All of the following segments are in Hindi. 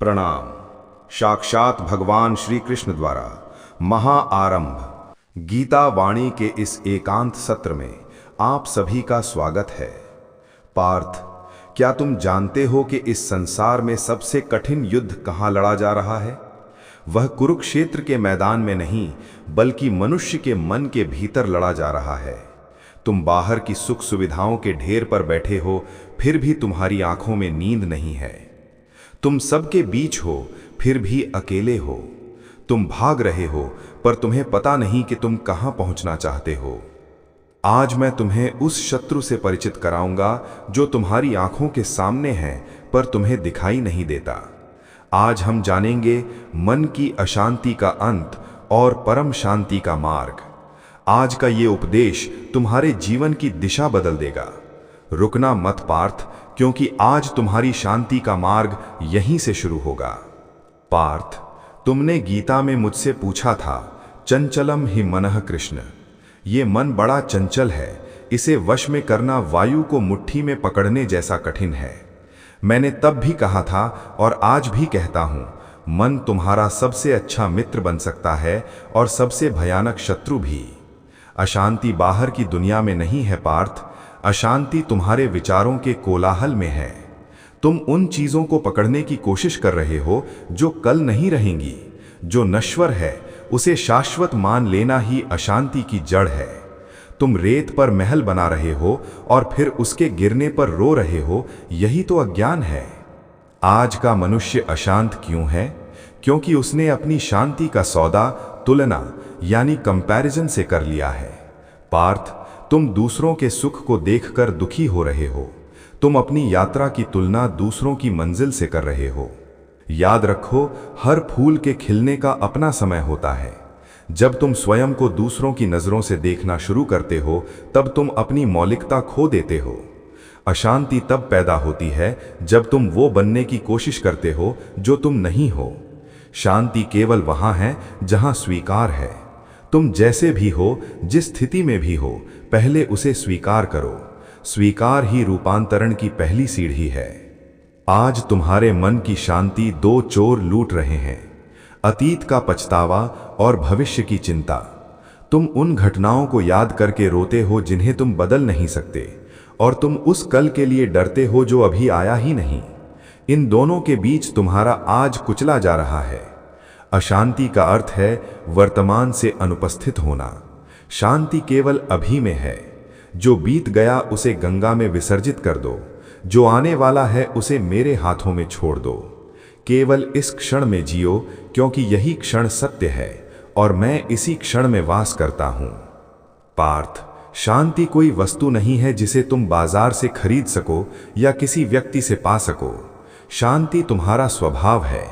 प्रणाम। साक्षात भगवान श्री कृष्ण द्वारा महाआरंभ गीता वाणी के इस एकांत सत्र में आप सभी का स्वागत है। पार्थ, क्या तुम जानते हो कि इस संसार में सबसे कठिन युद्ध कहाँ लड़ा जा रहा है? वह कुरुक्षेत्र के मैदान में नहीं, बल्कि मनुष्य के मन के भीतर लड़ा जा रहा है। तुम बाहर की सुख सुविधाओं के ढेर पर बैठे हो, फिर भी तुम्हारी आंखों में नींद नहीं है। तुम सबके बीच हो, फिर भी अकेले हो। तुम भाग रहे हो, पर तुम्हें पता नहीं कि तुम कहां पहुंचना चाहते हो। आज मैं तुम्हें उस शत्रु से परिचित कराऊंगा जो तुम्हारी आंखों के सामने है, पर तुम्हें दिखाई नहीं देता। आज हम जानेंगे मन की अशांति का अंत और परम शांति का मार्ग। आज का ये उपदेश तुम्हारे जीवन की दिशा बदल देगा। रुकना मत पार्थ, क्योंकि आज तुम्हारी शांति का मार्ग यहीं से शुरू होगा। पार्थ, तुमने गीता में मुझसे पूछा था, चंचलम ही मनः कृष्ण। ये मन बड़ा चंचल है, इसे वश में करना वायु को मुट्ठी में पकड़ने जैसा कठिन है। मैंने तब भी कहा था और आज भी कहता हूं, मन तुम्हारा सबसे अच्छा मित्र बन सकता है और सबसे भयानक शत्रु भी। अशांति बाहर की दुनिया में नहीं है पार्थ, अशांति तुम्हारे विचारों के कोलाहल में है। तुम उन चीजों को पकड़ने की कोशिश कर रहे हो जो कल नहीं रहेंगी। जो नश्वर है उसे शाश्वत मान लेना ही अशांति की जड़ है। तुम रेत पर महल बना रहे हो और फिर उसके गिरने पर रो रहे हो, यही तो अज्ञान है। आज का मनुष्य अशांत क्यों है? क्योंकि उसने अपनी शांति का सौदा तुलना यानी कंपैरिजन से कर लिया है। पार्थ, तुम दूसरों के सुख को देखकर दुखी हो रहे हो। तुम अपनी यात्रा की तुलना दूसरों की मंजिल से कर रहे हो। याद रखो, हर फूल के खिलने का अपना समय होता है। जब तुम स्वयं को दूसरों की नजरों से देखना शुरू करते हो, तब तुम अपनी मौलिकता खो देते हो। अशांति तब पैदा होती है जब तुम वो बनने की कोशिश करते हो जो तुम नहीं हो। शांति केवल वहां है जहां स्वीकार है। तुम जैसे भी हो, जिस स्थिति में भी हो, पहले उसे स्वीकार करो। स्वीकार ही रूपांतरण की पहली सीढ़ी है। आज तुम्हारे मन की शांति दो चोर लूट रहे हैं, अतीत का पछतावा और भविष्य की चिंता। तुम उन घटनाओं को याद करके रोते हो जिन्हें तुम बदल नहीं सकते, और तुम उस कल के लिए डरते हो जो अभी आया ही नहीं। इन दोनों के बीच तुम्हारा आज कुचला जा रहा है। अशांति का अर्थ है वर्तमान से अनुपस्थित होना। शांति केवल अभी में है। जो बीत गया उसे गंगा में विसर्जित कर दो, जो आने वाला है उसे मेरे हाथों में छोड़ दो। केवल इस क्षण में जियो, क्योंकि यही क्षण सत्य है और मैं इसी क्षण में वास करता हूं। पार्थ, शांति कोई वस्तु नहीं है जिसे तुम बाजार से खरीद सको या किसी व्यक्ति से पा सको। शांति तुम्हारा स्वभाव है।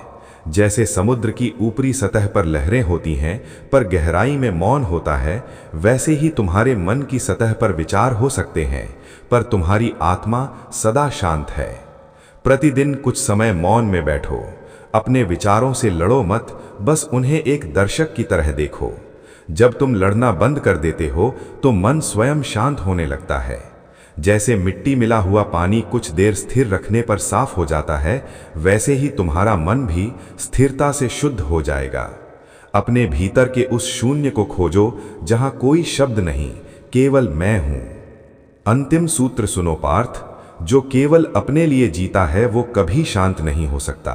जैसे समुद्र की ऊपरी सतह पर लहरें होती हैं, पर गहराई में मौन होता है, वैसे ही तुम्हारे मन की सतह पर विचार हो सकते हैं, पर तुम्हारी आत्मा सदा शांत है। प्रतिदिन कुछ समय मौन में बैठो। अपने विचारों से लड़ो मत, बस उन्हें एक दर्शक की तरह देखो। जब तुम लड़ना बंद कर देते हो तो मन स्वयं शांत होने लगता है। जैसे मिट्टी मिला हुआ पानी कुछ देर स्थिर रखने पर साफ हो जाता है, वैसे ही तुम्हारा मन भी स्थिरता से शुद्ध हो जाएगा। अपने भीतर के उस शून्य को खोजो जहां कोई शब्द नहीं, केवल मैं हूं। अंतिम सूत्र सुनो पार्थ, जो केवल अपने लिए जीता है वो कभी शांत नहीं हो सकता।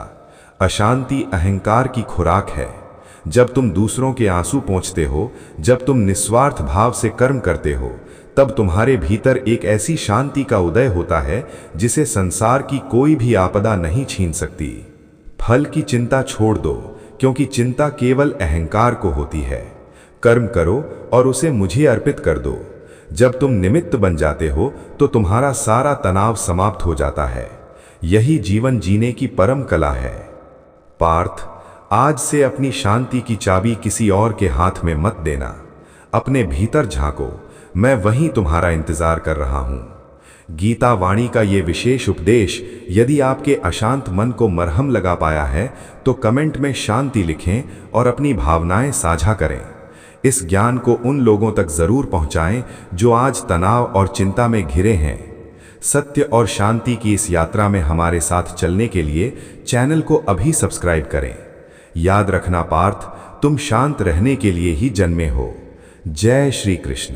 अशांति अहंकार की खुराक है। जब तुम दूसरों के आंसू पोंछते हो, जब तुम निस्वार्थ भाव से कर्म करते हो, तब तुम्हारे भीतर एक ऐसी शांति का उदय होता है जिसे संसार की कोई भी आपदा नहीं छीन सकती। फल की चिंता छोड़ दो, क्योंकि चिंता केवल अहंकार को होती है। कर्म करो और उसे मुझे अर्पित कर दो। जब तुम निमित्त बन जाते हो तो तुम्हारा सारा तनाव समाप्त हो जाता है। यही जीवन जीने की परम कला है। पार्थ, आज से अपनी शांति की चाबी किसी और के हाथ में मत देना। अपने भीतर झांको, मैं वहीं तुम्हारा इंतजार कर रहा हूं। गीता वाणी का ये विशेष उपदेश यदि आपके अशांत मन को मरहम लगा पाया है तो कमेंट में शांति लिखें और अपनी भावनाएं साझा करें। इस ज्ञान को उन लोगों तक जरूर पहुंचाएं जो आज तनाव और चिंता में घिरे हैं। सत्य और शांति की इस यात्रा में हमारे साथ चलने के लिए चैनल को अभी सब्सक्राइब करें। याद रखना पार्थ, तुम शांत रहने के लिए ही जन्मे हो। जय श्री कृष्ण।